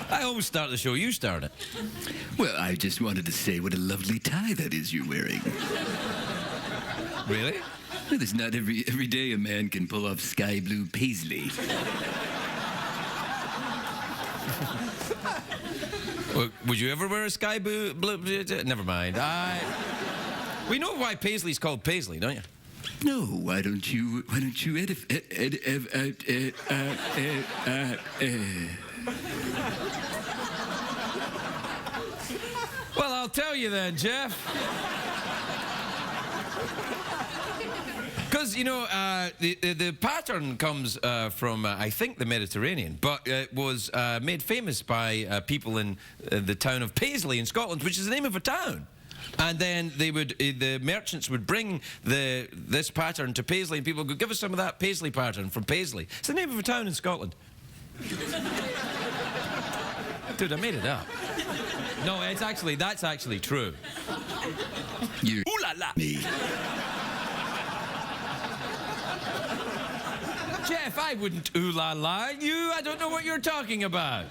I always start the show. You start it. Well, I just wanted to say what a lovely tie that is you're wearing. Really? Well, there's not every day a man can pull off sky blue paisley. Well, would you ever wear a sky blue? Never mind. We know why paisley's called paisley, don't you? No, why don't you Well, I'll tell you then, Jeff. Because, you know, the pattern comes from, I think, the Mediterranean, but it was made famous by people in the town of Paisley in Scotland, which is the name of a town. And then they would, the merchants would bring this pattern to Paisley, and people would go, give us some of that Paisley pattern from Paisley. It's the name of a town in Scotland. Dude, I made it up. No, that's actually true. You Ooh la la! Me. Jeff, I wouldn't ooh la la you. I don't know what you're talking about.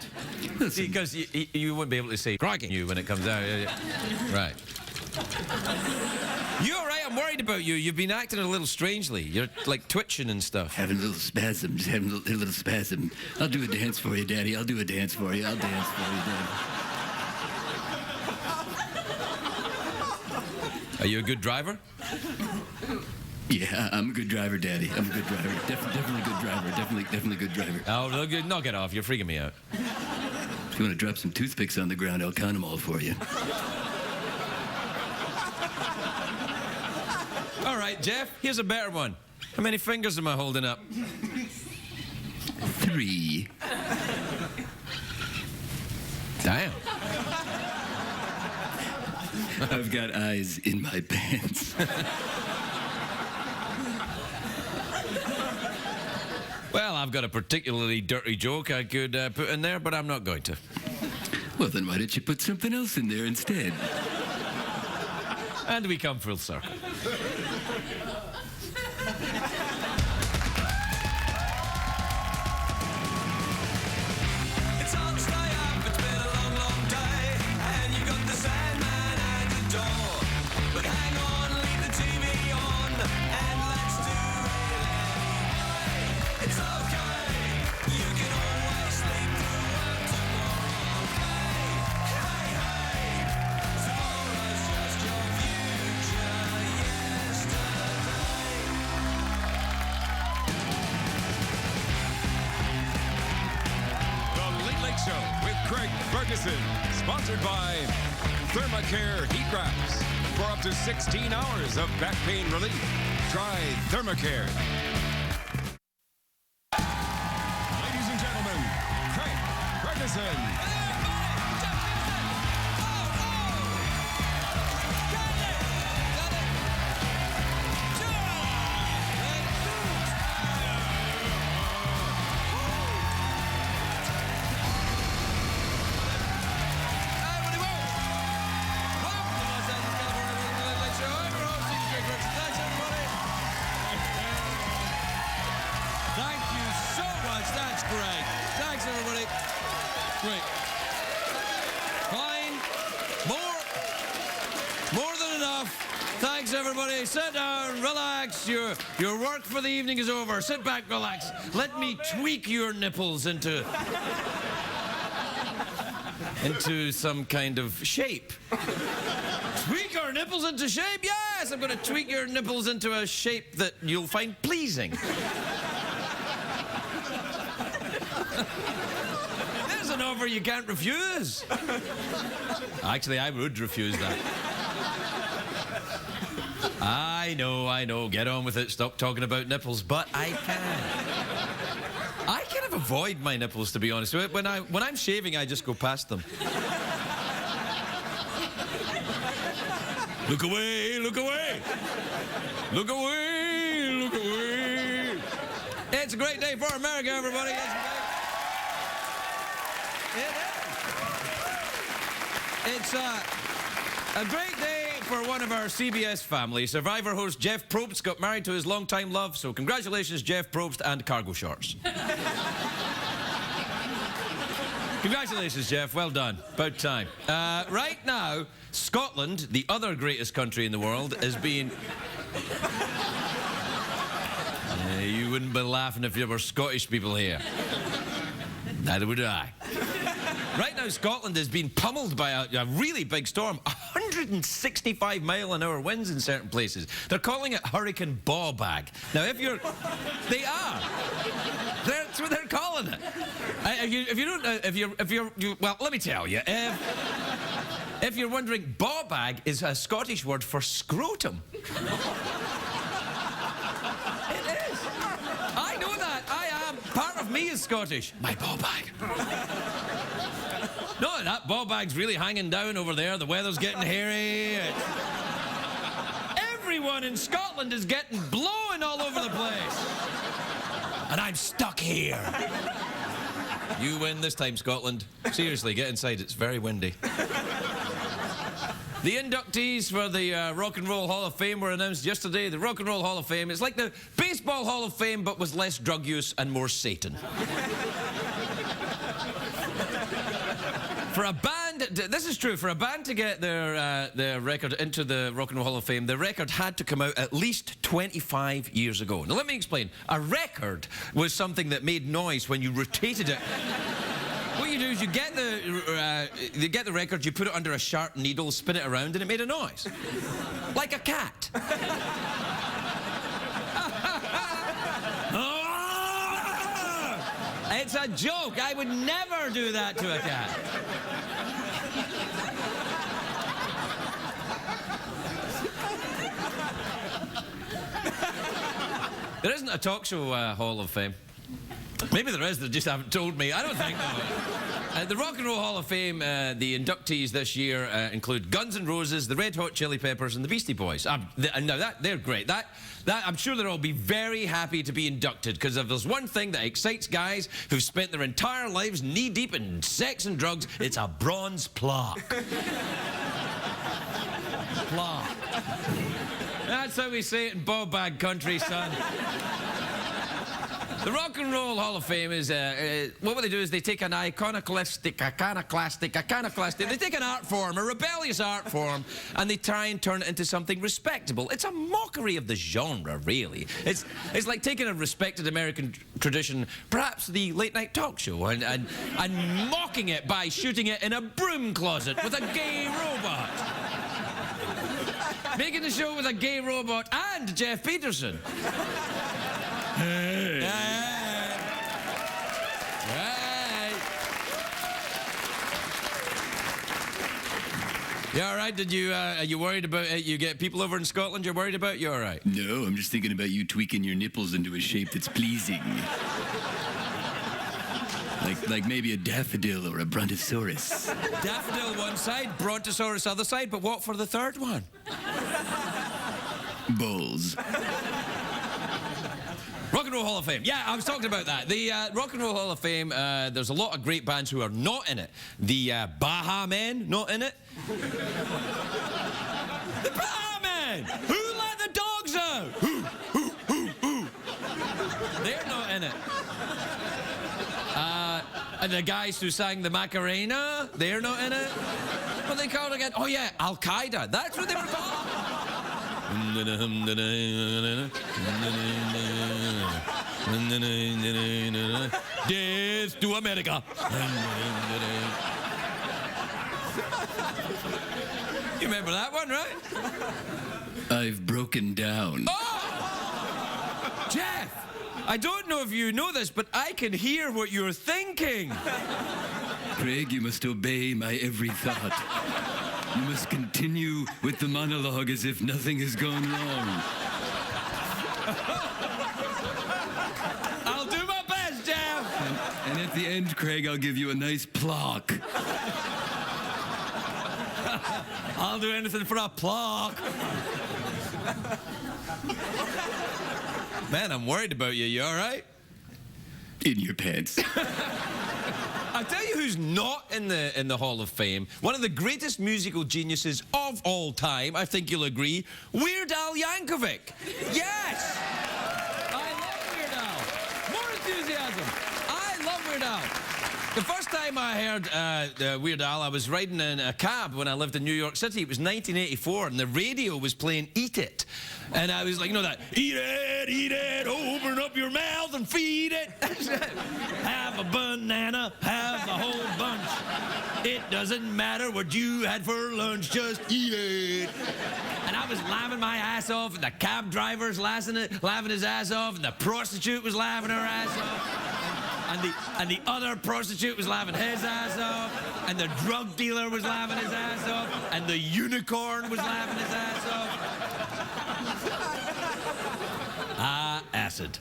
See, because you wouldn't be able to say cracking you when it comes out. Right. You all right? I'm worried about you. You've been acting a little strangely. You're like twitching and stuff. Having a little spasm, just having a little spasm. I'll do a dance for you, Daddy. I'll do a dance for you. I'll dance for you, Daddy. Are you a good driver? Yeah, I'm a good driver, Daddy. I'm a good driver. Definitely good driver. Definitely good driver. Oh, knock it off. You're freaking me out. If you want to drop some toothpicks on the ground, I'll count them all for you. All right, Jeff, here's a better one. How many fingers am I holding up? 3. Damn. I've got eyes in my pants. Well, I've got a particularly dirty joke I could put in there, but I'm not going to. Well, then why don't you put something else in there instead? And we come full circle. It's hard to stay up, it's been a long, long day, and you got the Sandman at the door. But hang on, leave the TV on, and let's do it anyway. It's okay, you can always sleep through work tomorrow. Hey, tomorrow's just your future yesterday. The Late Late Show with Craig Ferguson, sponsored by Thermacare Heat Wraps. For up to 16 hours of back pain relief, try Thermacare. Ladies and gentlemen, Craig Ferguson. Thank you so much. That's great. Thanks, everybody. Great. Fine. More than enough. Thanks, everybody. Sit down, relax. Your work for the evening is over. Sit back, relax. Let me tweak your nipples into some kind of shape. Tweak our nipples into shape? Yes, I'm going to tweak your nipples into a shape that you'll find pleasing. There's an offer you can't refuse. Actually, I would refuse that. I know. Get on with it. Stop talking about nipples. But I can. I kind of avoid my nipples, to be honest. When I'm shaving, I just go past them. Look away, look away. Look away, look away. It's a great day for America, everybody. It's a great day for one of our CBS family. Survivor host Jeff Probst got married to his longtime love, so congratulations, Jeff Probst, and cargo shorts. Congratulations, Jeff. Well done. About time. Right now, Scotland, the other greatest country in the world, is being... You wouldn't be laughing if there were Scottish people here. Neither would I. Right now, Scotland is being pummeled by a really big storm. 165-mile-an-hour winds in certain places. They're calling it Hurricane Ball-Bag. Now, if you're... They are. That's what they're calling it. If you don't... well, let me tell you. If you're wondering, ball-bag is a Scottish word for scrotum. It is. I know that. I am. Part of me is Scottish. My ball-bag. No, that ball bag's really hanging down over there. The weather's getting hairy. Everyone in Scotland is getting blown all over the place. And I'm stuck here. You win this time, Scotland. Seriously, get inside. It's very windy. The inductees for the Rock and Roll Hall of Fame were announced yesterday. The Rock and Roll Hall of Fame is like the Baseball Hall of Fame, but with less drug use and more Satan. For a band, this is true, for a band to get their record into the Rock and Roll Hall of Fame, the record had to come out at least 25 years ago. Now, let me explain. A record was something that made noise when you rotated it. What you do is you get the record, you put it under a sharp needle, spin it around, and it made a noise. Like a cat. It's a joke. I would never do that to a cat. There isn't a talk show Hall of Fame. Maybe there is, they just haven't told me. I don't think so. The Rock and Roll Hall of Fame, the inductees this year include Guns N' Roses, the Red Hot Chili Peppers, and the Beastie Boys. Now, they're great. I'm sure they'll all be very happy to be inducted, because if there's one thing that excites guys who've spent their entire lives knee-deep in sex and drugs, it's a bronze plaque. Plaque. That's how we say it in ball bag country, son. The Rock and Roll Hall of Fame is, what they do is they take an iconoclastic, they take an art form, a rebellious art form, and they try and turn it into something respectable. It's a mockery of the genre, really. It's like taking a respected American tradition, perhaps the late-night talk show, and mocking it by shooting it in a broom closet with a gay robot. Making the show with a gay robot and Jeff Peterson. Hey. Hey. You all right? Are you worried about you get people over in Scotland you're worried about? You all right? No, I'm just thinking about you tweaking your nipples into a shape that's pleasing. Like maybe a daffodil or a brontosaurus. Daffodil one side, brontosaurus other side, but what for the third one? Balls. Rock and Roll Hall of Fame. Yeah, I was talking about that. The Rock and Roll Hall of Fame, there's a lot of great bands who are not in it. The Baha Men, not in it. The Baha Men! Who let the dogs out? Who? They're not in it. And the guys who sang the Macarena, they're not in it. What they called again? Oh yeah, Al-Qaeda. That's what they were called. Death to America. You remember that one, right? I've broken down. Oh! Jeff, I don't know if you know this, but I can hear what you're thinking. Craig, you must obey my every thought. You must continue with the monologue as if nothing has gone wrong. I'll do my best, Jeff. And at the end, Craig, I'll give you a nice plaque. I'll do anything for a plaque. Man, I'm worried about you. You all right? In your pants. I'll tell you who's not in the Hall of Fame. One of the greatest musical geniuses of all time, I think you'll agree, Weird Al Yankovic. Yes! I love Weird Al. More enthusiasm. I love Weird Al. The first time I heard Weird Al, I was riding in a cab when I lived in New York City. It was 1984, and the radio was playing Eat It. And I was like, you know that, eat it, open up your mouth and feed it. Have a banana, have the whole bunch. It doesn't matter what you had for lunch, just eat it. And I was laughing my ass off, and the cab driver's laughing his ass off, and the prostitute was laughing her ass off. And the other prostitute was laughing his ass off, and the drug dealer was laughing his ass off, and the unicorn was laughing his ass off. Acid.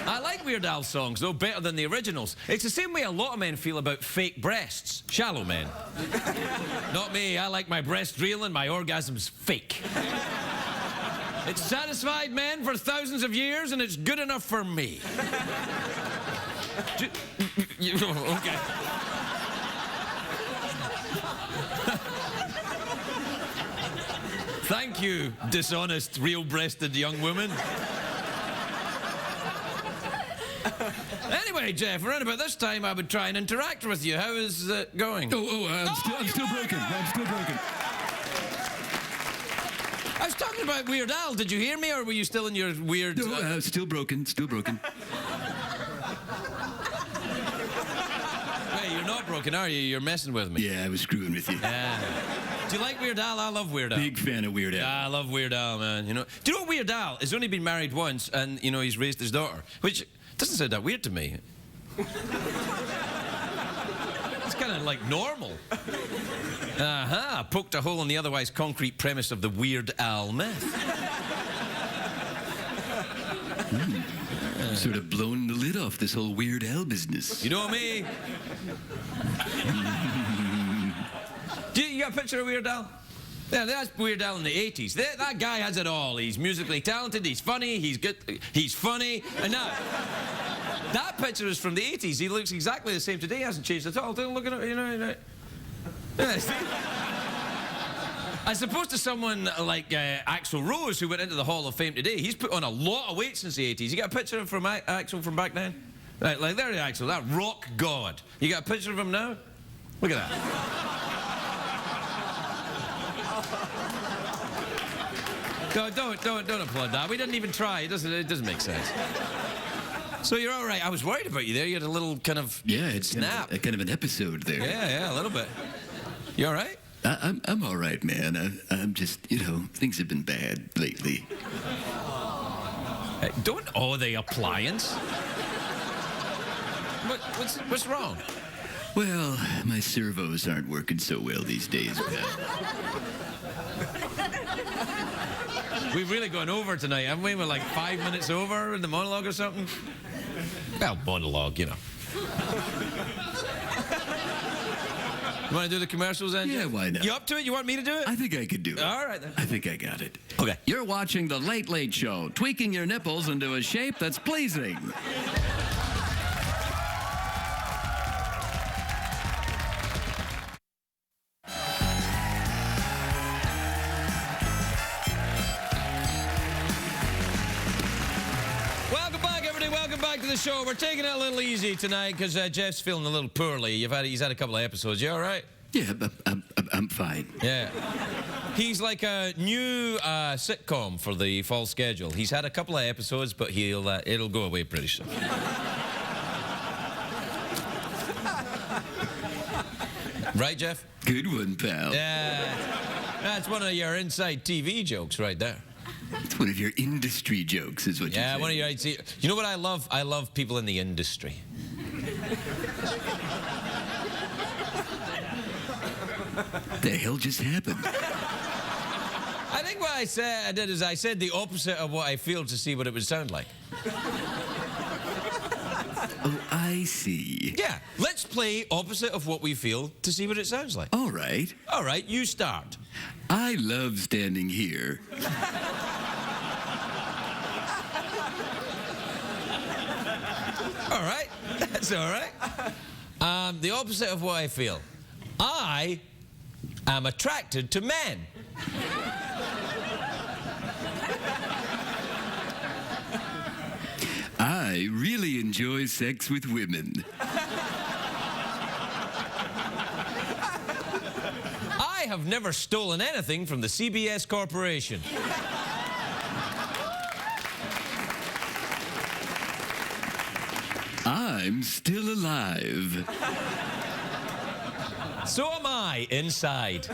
I like Weird Al songs, though, better than the originals. It's the same way a lot of men feel about fake breasts. Shallow men. Not me. I like my breasts real and my orgasms fake. It's satisfied men for thousands of years, and it's good enough for me. Okay. Thank you, dishonest, real-breasted young woman. Anyway, Jeff, around about this time I would try and interact with you. How is it going? I'm still broken. I'm still broken. I was talking about Weird Al. Did you hear me, or were you still in your weird... No, still broken. Hey, you're not broken, are you? You're messing with me. Yeah, I was screwing with you. Do you like Weird Al? I love Weird Al. Big fan of Weird Al. Yeah, I love Weird Al, man. You know, do you know Weird Al has only been married once, and you know he's raised his daughter, which doesn't sound that weird to me. It's kind of like normal. Poked a hole in the otherwise concrete premise of the Weird Al myth. Sort of blown the lid off this whole Weird Al business. You know me. You got a picture of Weird Al? Yeah, that's Weird Al in the 80s. That guy has it all. He's musically talented, he's funny, he's good, he's funny. And now, that picture is from the 80s. He looks exactly the same today. He hasn't changed at all. Don't look at it, you know. Yeah, see? As opposed to someone like Axl Rose, who went into the Hall of Fame today. He's put on a lot of weight since the 80s. You got a picture of Axl from back then? Right, like there's Axl, that rock god. You got a picture of him now? Look at that. Don't applaud that. We didn't even try. It doesn't make sense. So you're all right. I was worried about you there. You had a little kind of snap. Kind of an episode there. Yeah, a little bit. You all right? I'm all right, man. I'm just, things have been bad lately. Hey, don't owe the appliance. What's wrong? Well, my servos aren't working so well these days, pal. We've really gone over tonight, haven't we? We're like 5 minutes over in the monologue or something. Well, monologue, you know. You want to do the commercials then? Yeah, why not? You up to it? You want me to do it? I think I could do it. All right, then. I think I got it. Okay. You're watching The Late Late Show, tweaking your nipples into a shape that's pleasing. Welcome back to the show. We're taking it a little easy tonight because Jeff's feeling a little poorly. He's had a couple of episodes. You all right? Yeah, I'm fine. Yeah. He's like a new sitcom for the fall schedule. He's had a couple of episodes, but it'll go away pretty soon. Right, Jeff? Good one, pal. Yeah. That's one of your inside TV jokes right there. It's one of your industry jokes, is what you're saying. Yeah, one of your... You know what I love? I love people in the industry. The hell just happened? I think what I did is I said the opposite of what I feel to see what it would sound like. Oh, I see. Yeah, let's play opposite of what we feel to see what it sounds like. All right. All right, you start. I love standing here. All right, that's all right. The opposite of what I feel. I am attracted to men. I really enjoy sex with women. have never stolen anything from the CBS Corporation. I'm still alive. So am I inside.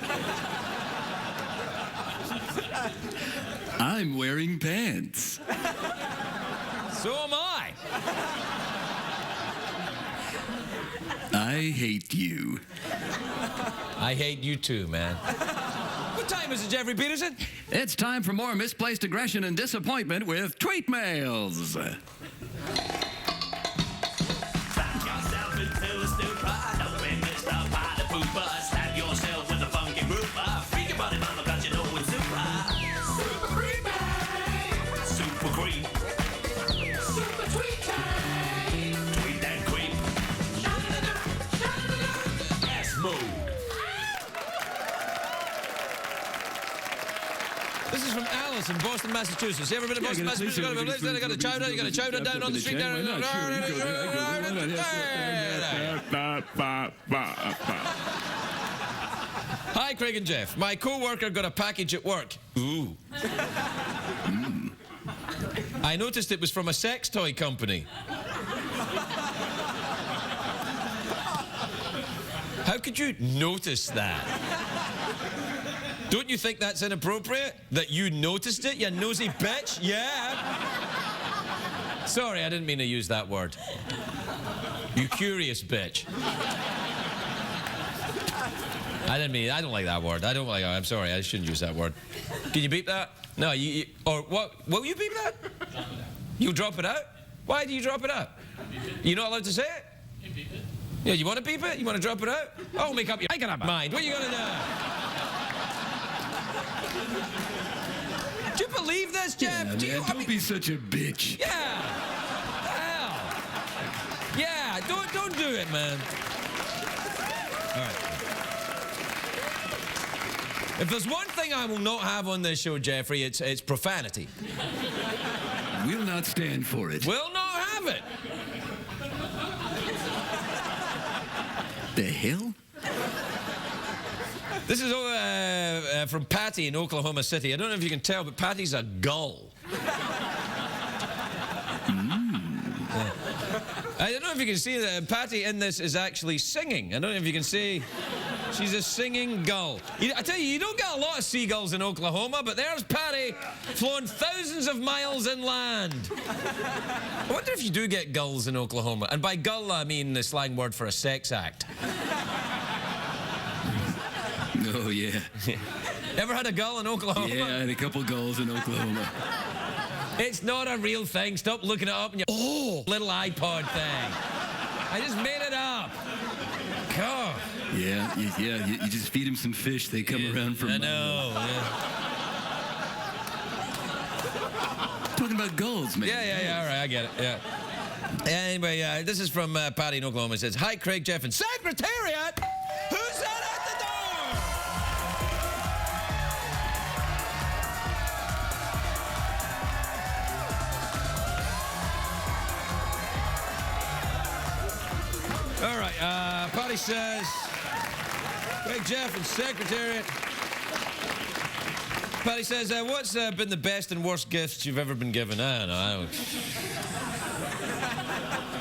I'm wearing pants. So am I. I hate you. I hate you too, man. What time is it, Jeffrey Peterson? It's time for more misplaced aggression and disappointment with tweet mails. Yourself into a stupor. Don't be Mr. Party Pooper. Stab yourself with a funky grouper. Freak your body, mama, cause you know it's super. Super creepy. Super creep. Super tweet time. Tweet that creep. Yes, mode. This is from Alice in Boston, Massachusetts. You ever been to Boston, Massachusetts? You got a chowder, you got a chowder down on the street there. Hi, Craig and Jeff. My co-worker got a package at work. Ooh. I noticed it was from a sex toy company. How could you notice that? Don't you think that's inappropriate? That you noticed it, you nosy bitch? Yeah. Sorry, I didn't mean to use that word. You curious bitch. I don't like that word. I'm sorry, I shouldn't use that word. Can you beep that? No, or what? Will you beep that? You'll drop it out? Why do you drop it out? You're not allowed to say it? You beep it. Yeah, you want to beep it? You want to drop it out? Oh, make up your mind. What are you going to do? Do you believe this, Jeff? Yeah, don't be such a bitch. Yeah. Hell. Yeah, don't do it, man. All right. If there's one thing I will not have on this show, Jeffrey, it's profanity. We'll not stand for it. Will not have it. The hell? This is from Patty in Oklahoma City. I don't know if you can tell, but Patty's a gull. I don't know if you can see that Patty in this is actually singing. I don't know if you can see. She's a singing gull. I tell you, you don't get a lot of seagulls in Oklahoma, but there's Patty, flown thousands of miles inland. I wonder if you do get gulls in Oklahoma. And by gull, I mean the slang word for a sex act. Oh, yeah. Ever had a gull in Oklahoma? Yeah, I had a couple gulls in Oklahoma. It's not a real thing. Stop looking it up in your little iPod thing. I just made it up. God. Yeah, you just feed them some fish. They come around from... I know, Talking about gulls, man. Yeah, all right, I get it, yeah. Anyway, this is from Patty in Oklahoma. It says, hi, Craig, Jeff, and Secretariat. Who's that at the door? All right, Patty says, Craig, Jeff, and Secretariat. Patty says, what's been the best and worst gifts you've ever been given? I don't know.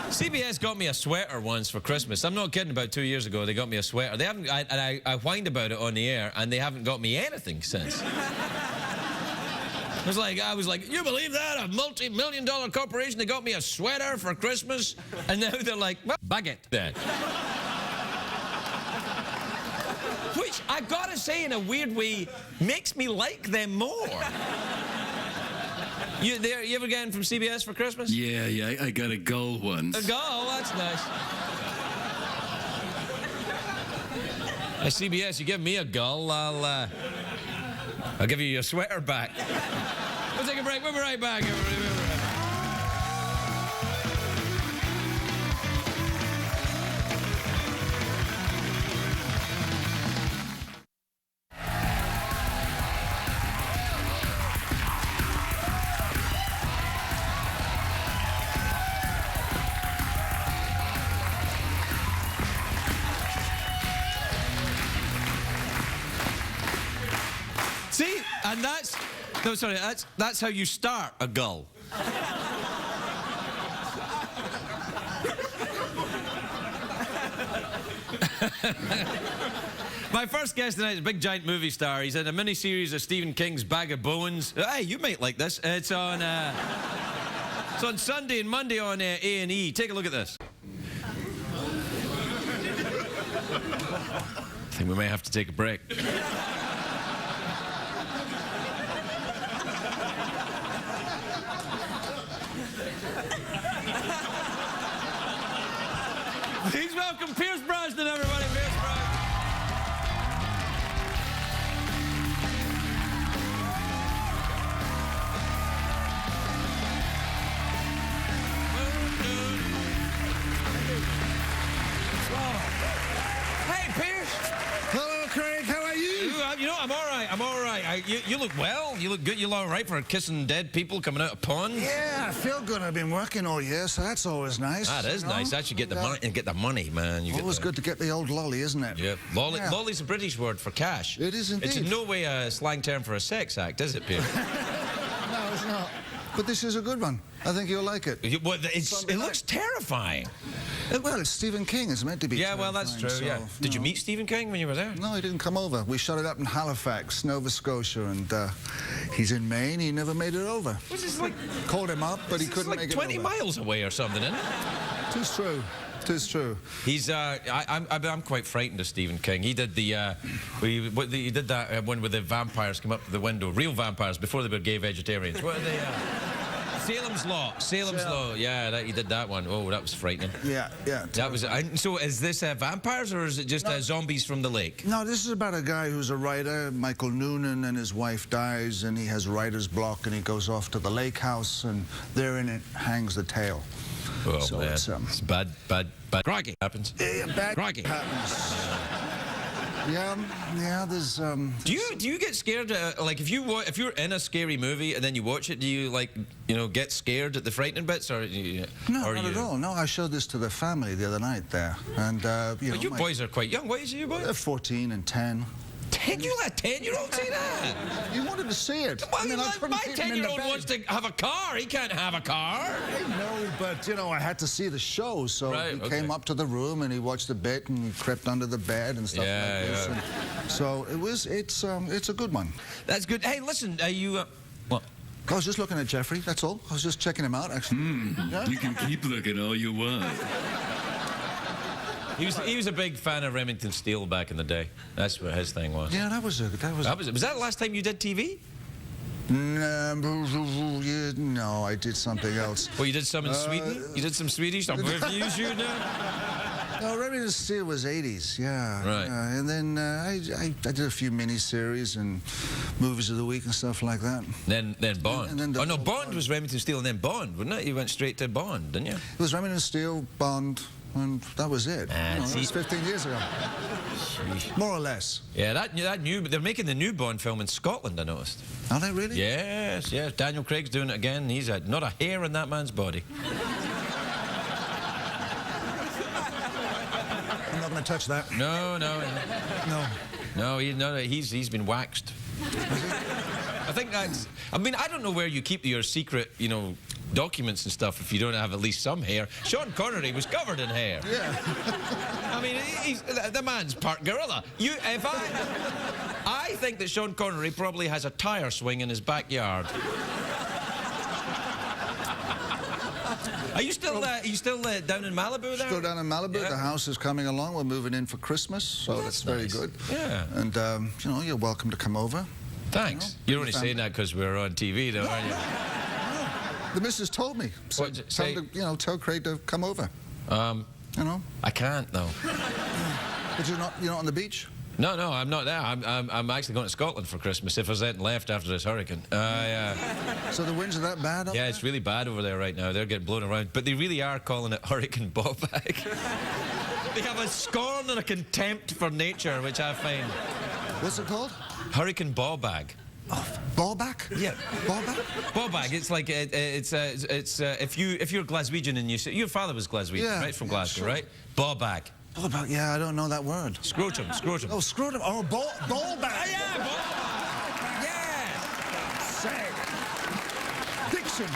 CBS got me a sweater once for Christmas. I'm not kidding. About 2 years ago, they got me a sweater. They haven't. I whined about it on the air, and they haven't got me anything since. I was like, you believe that? A multi-million-dollar corporation, they got me a sweater for Christmas, and now they're like, well, baguette then. Which, I gotta say, in a weird way, makes me like them more. You ever get from CBS for Christmas? Yeah, I got a gull once. A gull? That's nice. Hey, CBS, you give me a gull, I'll give you your sweater back. We'll take a break. We'll be right back, everybody. We'll be right back. No, sorry, that's how you start a gull. My first guest tonight is a big giant movie star. He's in a mini-series of Stephen King's Bag of Bones. Hey, you might like this. It's on Sunday and Monday on A&E. Take a look at this. I think we may have to take a break. Please welcome Pierce Brosnan, everybody. Pierce Brosnan. Hey, Pierce. Hello, Craig. How are you? You know, I'm all right. I'm all right. You look well. You look good. You look all right for kissing dead people coming out of ponds. Yeah, I feel good. I've been working all year, so that's always nice. That is nice. That should get the money. And get the money, man. You Always good to get the old lolly, isn't it? Yeah. Lolly's a British word for cash. It is indeed. It's in no way a slang term for a sex act, is it, Pierce? No, it's not. But this is a good one. I think you'll like it. It looks terrifying. Well, it's Stephen King. It's meant to be. Yeah, well, that's true. So, Yeah. Did you meet Stephen King when you were there? No, he didn't come over. We shot it up in Halifax, Nova Scotia, and he's in Maine. He never made it over. What's this like? Called him up, but he couldn't like make it 20 over. miles away or something, isn't it? Tis true. Tis true. He's. I'm quite frightened of Stephen King. He did he did that one where the vampires come up to the window, real vampires before they were gay vegetarians. What are they? Salem's Law. Salem's Law. Yeah, he did that one. Oh, that was frightening. Yeah, yeah. That was. So, is this vampires or is it just zombies from the lake? No, this is about a guy who's a writer, Michael Noonan, and his wife dies, and he has writer's block, and he goes off to the lake house, and there in it hangs the tale. Oh, so man. It's bad. Crikey happens. Bad Crikey. happens. Yeah, there's... Do you get scared? Like, if you're in a scary movie and then you watch it, do you, like, get scared at the frightening bits? Or No, not at all. No, I showed this to the family the other night there. And, You boys are quite young. What age are you boys? They're 14 and 10. 10? You let a 10-year-old say that? You wanted to see it. Well, I couldn't my keep him in the 10-year-old bed. wants to have a car. He can't have a car. I know, but, I had to see the show, so Right, he came up to the room and he watched a bit and he crept under the bed and stuff like this. Yeah. And so it's a good one. That's good. Hey, listen, what? I was just looking at Jeffrey, that's all. I was just checking him out, actually. Yeah? You can keep looking all you want. He was a big fan of Remington Steele back in the day. That's what his thing was. Yeah, was that the last time you did TV? No, I did something else. Well, you did some in Sweden? You did some Swedish? I'm confused, you know? No, Remington Steele was 80s, yeah. Right. And then I did a few mini-series and movies of the week and stuff like that. Then Bond. And then oh, no, Bond was Remington Steele and then Bond, wasn't it? You went straight to Bond, didn't you? It was Remington Steele, Bond, and that was it. That was 15 years ago. More or less. Yeah, they're making the new Bond film in Scotland, I noticed. Are they really? Yes. Daniel Craig's doing it again. He's not a hair in that man's body. I'm not going to touch that. No. No. No, he's been waxed. I think that's... I mean, I don't know where you keep your secret, documents and stuff if you don't have at least some hair. Sean Connery was covered in hair. Yeah. I mean, the man's part gorilla. I think that Sean Connery probably has a tire swing in his backyard. Are you still down in Malibu there? Still down in Malibu. Yeah. The house is coming along. We're moving in for Christmas, so that's very nice. good. Yeah. And, you're welcome to come over. Thanks. You're only saying that because we're on TV, though, aren't you? The missus told me. So What'd you say? tell Craig to come over. I can't, though. But you're not on the beach? No, I'm not there. I'm actually going to Scotland for Christmas if there's anything left after this hurricane. So the winds are that bad up Yeah, there? it's really bad over there right now. They're getting blown around. But they really are calling it Hurricane Ballbag. They have a scorn and a contempt for nature, which I find... What's it called? Hurricane Ballbag. Oh, ballback? Yeah. Ballback? Ballbag. It's like if you're Glaswegian and your father was Glaswegian, right, from Glasgow, sure. right? Ballbag. Ballback, yeah, I don't know that word. Scrotum. Oh, scrotum. Oh, ballback. Yeah, ballbag. Yeah. Say. Diction.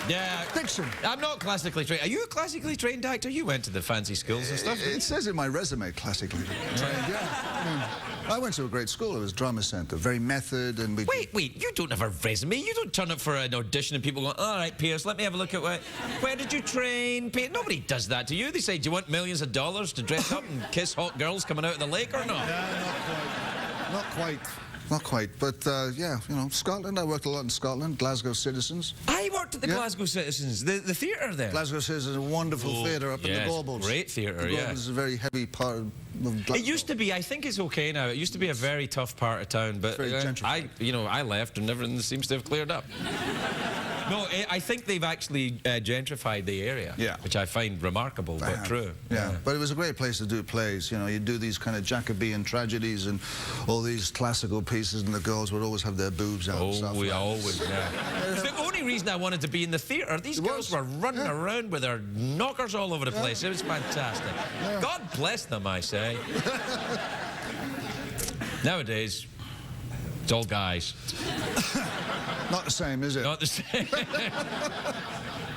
Yeah. Diction. I'm not classically trained. Are you a classically trained actor? You went to the fancy schools and stuff. It says in my resume, classically trained, yeah. I went to a great school. It was drama centre. Very method and we... Wait, you don't have a resume. You don't turn up for an audition and people go, all right, Pierce, let me have a look at where did you train? Nobody does that to you. They say, do you want millions of dollars to dress up and kiss hot girls coming out of the lake or not? Not quite. Not quite, but yeah, you know, Scotland. I worked a lot in Scotland, Glasgow Citizens. I worked at the Glasgow Citizens, the theatre there. Glasgow Citizens is a wonderful theatre up in the Gorbals. Great theatre, yeah. The Gorbals is a very heavy part of Glasgow. It used to be, I think it's okay now, it used to be a very tough part of town, but very gentrified. I left and everything seems to have cleared up. No, I think they've actually gentrified the area, which I find remarkable, but true. Yeah, but it was a great place to do plays. You know, you do these kind of Jacobean tragedies and all these classical pieces, and the girls would always have their boobs out. and stuff Always, It's the only reason I wanted to be in the theatre. These girls were running around with their knockers all over the place. It was fantastic. God bless them, I say. Nowadays, it's all guys. Not the same, is it? Not the same.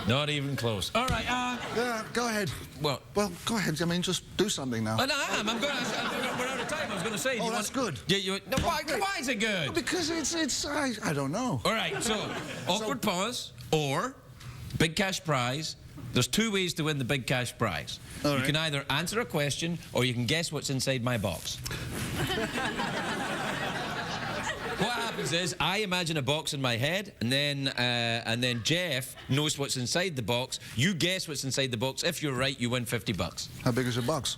Not even close. All right, yeah, go ahead. Well, go ahead. I mean, just do something now. Well, no, I am. We're out of time. I was going to say. Oh, that's good. No, why is it good? Because I don't know. All right, so awkward pause or big cash prize. There's two ways to win the big cash prize. You can either answer a question or you can guess what's inside my box. What happens is I imagine a box in my head, and then Jeff knows what's inside the box. You guess what's inside the box. If you're right, you win $50. How big is your box?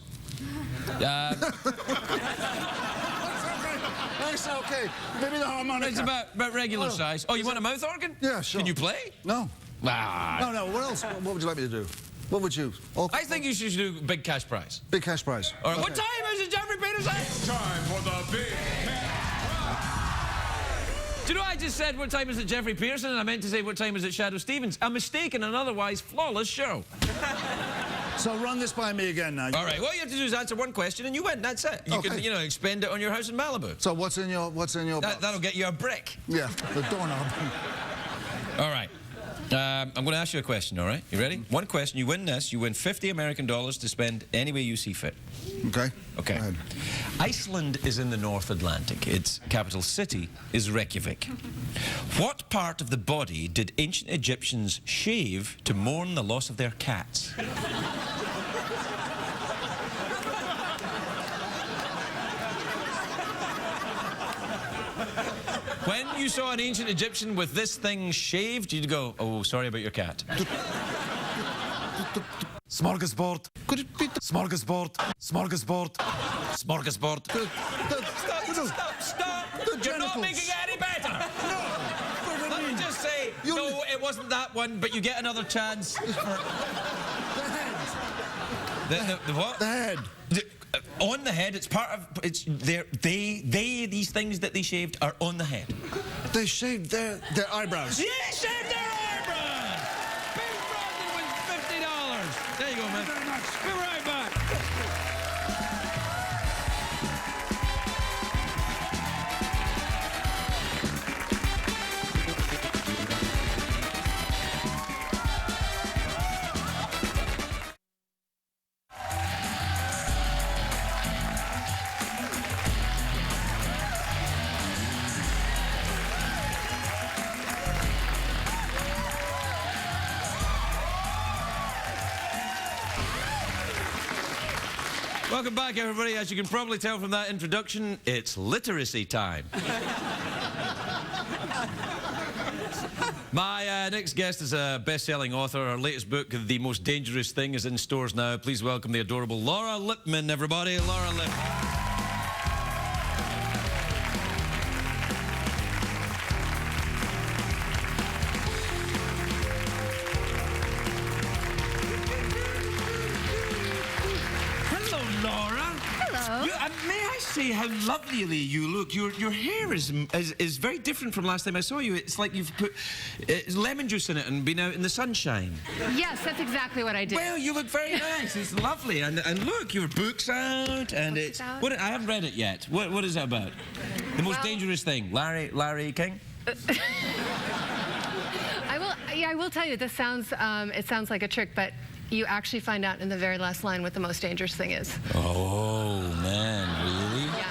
It's okay. Maybe the harmonica. It's about regular size. Oh, you want a mouth organ? Yeah, sure. Can you play? No. Ah. No. What else? What would you like me to do? What would you? I think you should do big cash prize. Big cash prize. All right. Okay. What time is it, Jeffrey Peterson? Time for the big Do you know I just said what time is it, Jeffrey Pearson, and I meant to say what time is it, Shadow Stevens? A mistake in an otherwise flawless show. So run this by me again now. All right, all you have to do is answer one question and you win, that's it. You can, you know, expend it on your house in Malibu. So what's in your box? That'll get you a brick. Yeah, the doorknob. All right. I'm going to ask you a question, all right? You ready? One question, you win this, you win $50 American to spend any way you see fit. Okay. Okay. Go ahead. Iceland is in the North Atlantic. Its capital city is Reykjavik. What part of the body did ancient Egyptians shave to mourn the loss of their cats? When you saw an ancient Egyptian with this thing shaved, you'd go, oh, sorry about your cat. Smorgasbord. Could it be the... Smorgasbord. Smorgasbord. Smorgasbord. Stop. You're not making it any better. No. Let me just say, no, it wasn't that one, but you get another chance. The head. The what? The head. On the head, it's part of, it's these things that they shaved are on the head. They shaved their eyebrows. Yeah, shaved their eyebrows! Pierce Brosnan wins $50. There you go, man. Thank you very much. Be right back. Welcome back, everybody. As you can probably tell from that introduction, it's literacy time. My next guest is a best-selling author. Her latest book, The Most Dangerous Thing, is in stores now. Please welcome the adorable Laura Lippman, everybody. Laura Lippman. May I say how lovely you look? Your hair is very different from last time I saw you. It's like you've put lemon juice in it and been out in the sunshine. Yes, that's exactly what I did. Well, you look very nice. It's lovely. And look, your book's out. And Book's out. What, I haven't read it yet. What is it about? The Most Dangerous Thing. Larry King? I will tell you, this sounds, it sounds like a trick, but you actually find out in the very last line what the most dangerous thing is. Oh, man, really? Yeah.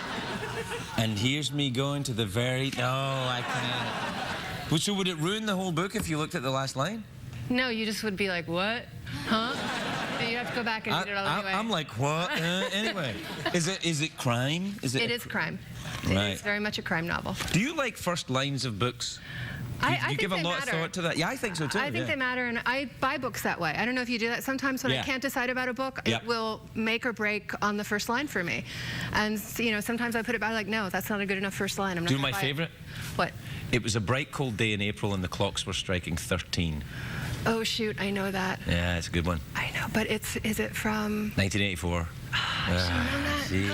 And here's me going to the very... No, I can't. Well, so would it ruin the whole book if you looked at the last line? No, you just would be like, what? Huh? And you'd have to go back and read it all anyway. I'm like, what? Anyway. Is it crime? It is crime. Right. It is very much a crime novel. Do you like first lines of books? I you think give a they lot matter. of thought to that. Yeah, I think so too. I think they matter, and I buy books that way. I don't know if you do that. Sometimes when I can't decide about a book, it will make or break on the first line for me. And you know, sometimes I put it by like, no, that's not a good enough first line. I'm not. Do you know my favorite? What? It was a bright cold day in April, and the clocks were striking 13. Oh shoot, I know that. Yeah, it's a good one. I know, but is it from? 1984. I should know that. See,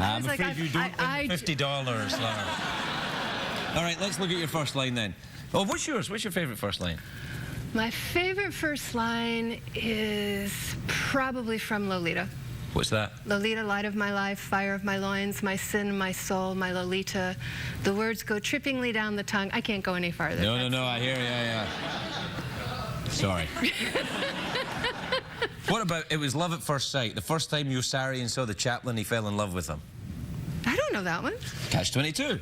I'm like, afraid you don't win $50, Laura. All right, let's look at your first line then. Oh, what's yours? What's your favorite first line? My favorite first line is probably from Lolita. What's that? Lolita, light of my life, fire of my loins, my sin, my soul, my Lolita. The words go trippingly down the tongue. I can't go any farther. No, I hear you, yeah. Sorry. What about, it was love at first sight? The first time Yossarian saw the chaplain, he fell in love with him. I don't know that one. Catch-22.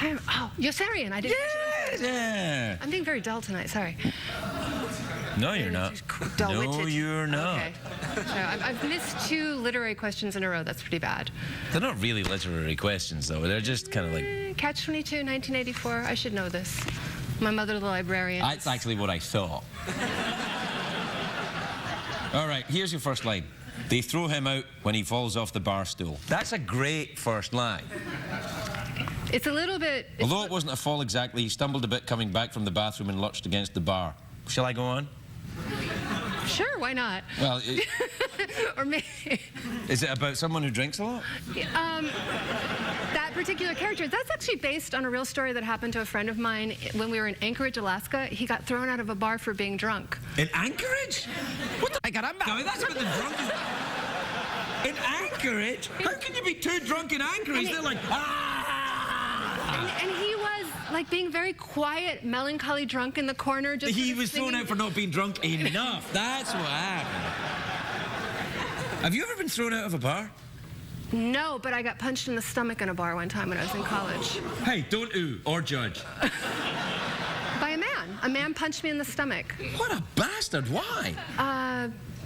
Oh, Yossarian, I didn't catch it. Yeah. I'm being very dull tonight, sorry. No, you're not. Dull-witted. No, you're not. Okay. So I've missed 2 literary questions in a row. That's pretty bad. They're not really literary questions, though. They're just kind of like... Catch-22, 1984. I should know this. My mother, the librarian. That's actually what I thought. All right, here's your first line. They throw him out when he falls off the bar stool. That's a great first line. It's a little bit... Although it wasn't a fall exactly, he stumbled a bit coming back from the bathroom and lurched against the bar. Shall I go on? Sure, why not? Well, Or maybe... is it about someone who drinks a lot? That particular character, that's actually based on a real story that happened to a friend of mine when we were in Anchorage, Alaska. He got thrown out of a bar for being drunk. In Anchorage? What the... Caramba! That's about the drunkest... In Anchorage? How can you be too drunk in Anchorage? They're like... And he was like being very quiet, melancholy drunk in the corner. Just He was thrown out for not being drunk enough. That's what happened. Have you ever been thrown out of a bar? No, but I got punched in the stomach in a bar one time when I was in college. Hey, don't ooh or judge. By a man. A man punched me in the stomach. What a bastard. Why?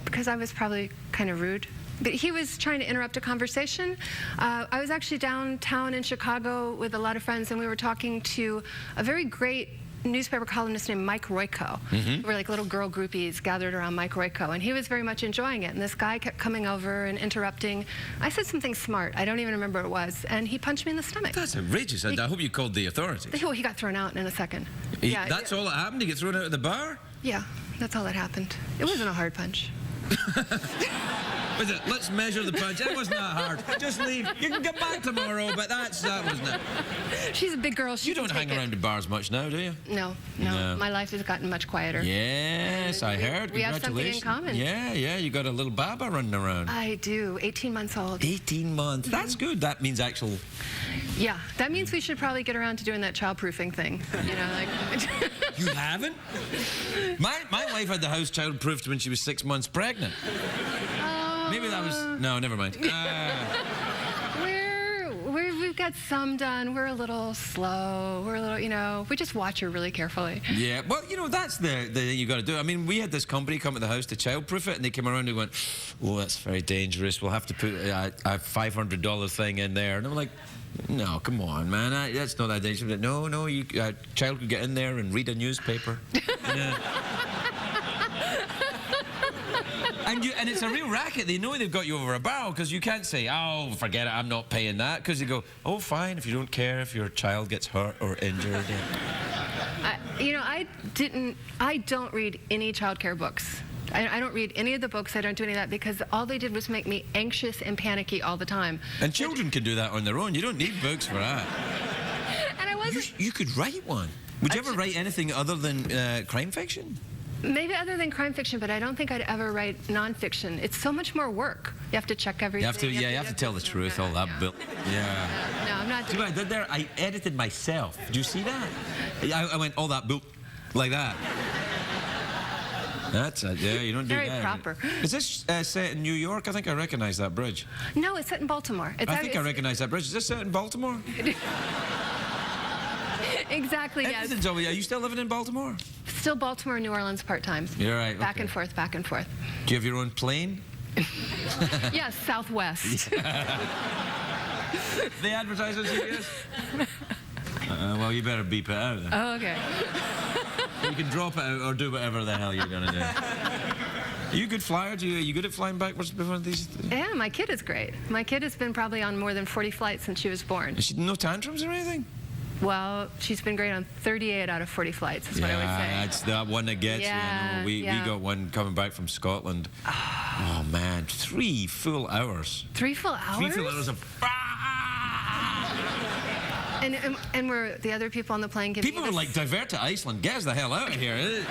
Because I was probably kind of rude. But he was trying to interrupt a conversation. I was actually downtown in Chicago with a lot of friends, and we were talking to a very great newspaper columnist named Mike Royko. We were like little girl groupies gathered around Mike Royko, and he was very much enjoying it. And this guy kept coming over and interrupting. I said something smart. I don't even remember what it was. And he punched me in the stomach. That's outrageous. I hope you called the authorities. He got thrown out in a second. That's all that happened? He get thrown out of the bar? Yeah, that's all that happened. It wasn't a hard punch. Was it? Let's measure the punch. That wasn't that hard. Just leave. You can come back tomorrow, but that wasn't it. She's a big girl. She You don't hang around in bars much now, do you? No. My life has gotten much quieter. Yes, I heard. We have something in common. Yeah, you got a little baba running around. I do. 18 months old. 18 months. That's good. That means actual... Yeah, that means we should probably get around to doing that childproofing thing. You know, like... You haven't? My wife had the house childproofed when she was 6 months pregnant. Maybe that was... No, never mind. We've got some done. We're a little slow. We're a little, you know, we just watch her really carefully. Yeah, well, you know, that's the thing you got to do. I mean, we had this company come to the house to childproof it, and they came around and went, oh, that's very dangerous. We'll have to put a $500 thing in there. And I'm like, no, come on, man. That's not that dangerous. No, a child could get in there and read a newspaper. Yeah. And it's a real racket. They know they've got you over a barrel because you can't say, oh, forget it, I'm not paying that. Because they go, oh, fine, if you don't care if your child gets hurt or injured. You know, I don't read any childcare books. I don't read any of the books. I don't do any of that because all they did was make me anxious and panicky all the time. And children can do that on their own. You don't need books for that. And I wasn't... You could write one. Would you ever write anything other than crime fiction? Maybe other than crime fiction, but I don't think I'd ever write nonfiction. It's so much more work. You have to check everything. You have to tell the truth, all that. Yeah. No, I'm not doing doing what I did there? I edited myself. Did you see that? I went, all that book, like that. That's it. Yeah, you don't do Very that. proper. Is this set in New York? I think I recognize that bridge. No, it's set in Baltimore. I think I recognize that bridge. Is this set in Baltimore? Exactly, yes. Everything's always- Are you still living in Baltimore? Still Baltimore, New Orleans part-time. You're right. Back okay. and forth, back and forth. Do you have your own plane? Yes, Southwest. They advertise on CBS? Well, you better beep it out then. Oh, okay. You can drop it out or do whatever the hell you're going to do. Are you a good flyer? Are you good at flying backwards before these? Yeah, my kid is great. My kid has been probably on more than 40 flights since she was born. Is she no tantrums or anything? Well, she's been great on 38 out of 40 flights, is what I would say. That's that one that gets you. I know. We got one coming back from Scotland. Oh, man. 3 full hours. 3 full hours? 3 full hours of... And were the other people on the plane giving People you were like, divert to Iceland. Get us the hell out of here.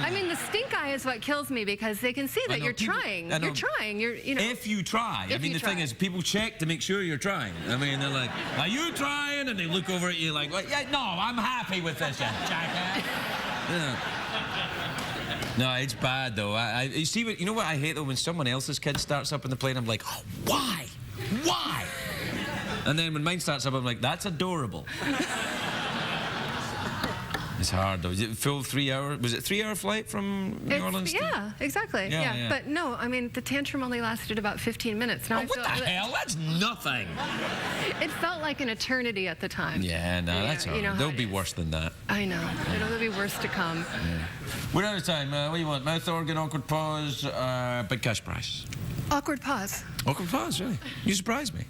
I mean, the stink eye is what kills me because they can see I that know, you're people- trying. I know. You're trying. You're, you know. If you try. I If mean, you the thing try. is, people check to make sure you're trying. I mean, they're like, are you trying? And they look over at you like, yeah, no, I'm happy with this, you jackass. Yeah. No, it's bad, though. You see, you know what I hate, though? When someone else's kid starts up in the plane, I'm like, oh, why? Why? And then when mine starts up, I'm like, that's adorable. It's hard, though. Is it full 3 hour? Was it 3 hour flight from New Orleans? Yeah, exactly. Yeah, Yeah, yeah. But no, I mean, the tantrum only lasted about 15 minutes. Now Oh, what the hell? That's nothing. It felt like an eternity at the time. Yeah, no, Yeah, that's all you know right. how There'll it be is. worse than that. I know. It'll be worse to come. We're out of time. What do you want? Mouth organ, awkward pause, big cash prize. Awkward pause. Awkward pause, really? You surprised me.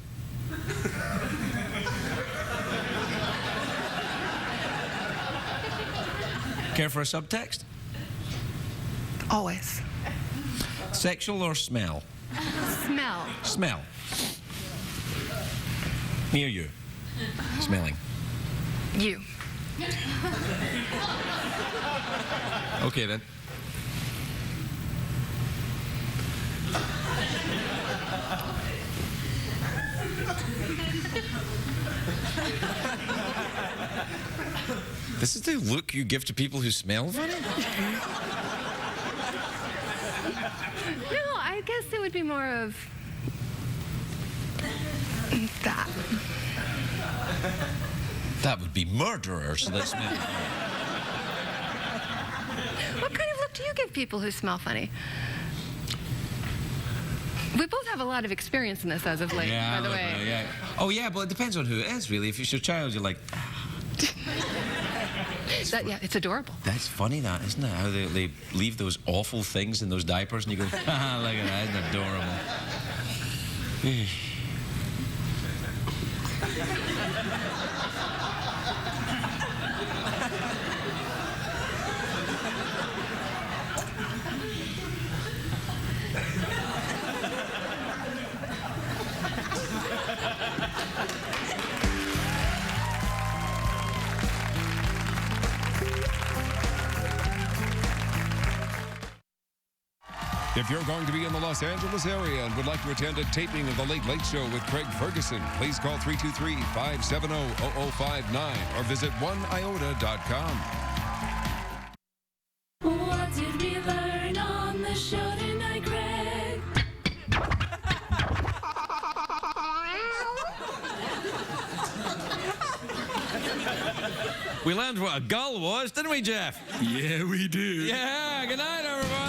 Care for a subtext? Always. Sexual or smell? Smell. Smell. Near you. Smelling. You. Okay, then. This is the look you give to people who smell funny? No, I guess it would be more of that. That would be murderers that smell. What kind of look do you give people who smell funny? We both have a lot of experience in this as of late, by the way. Yeah. Oh, yeah, but it depends on who it is, really. If it's your child, you're like, Yeah, it's adorable. that's funny, that, isn't it? How they leave those awful things in those diapers, and you go, haha, look at that, isn't it adorable? If you're going to be in the Los Angeles area and would like to attend a taping of The Late Late Show with Craig Ferguson, please call 323-570-0059 or visit oneiota.com. What did we learn on the show tonight, Craig? We learned what a gull was, didn't we, Jeff? Yeah, we do. Yeah, good night, everybody.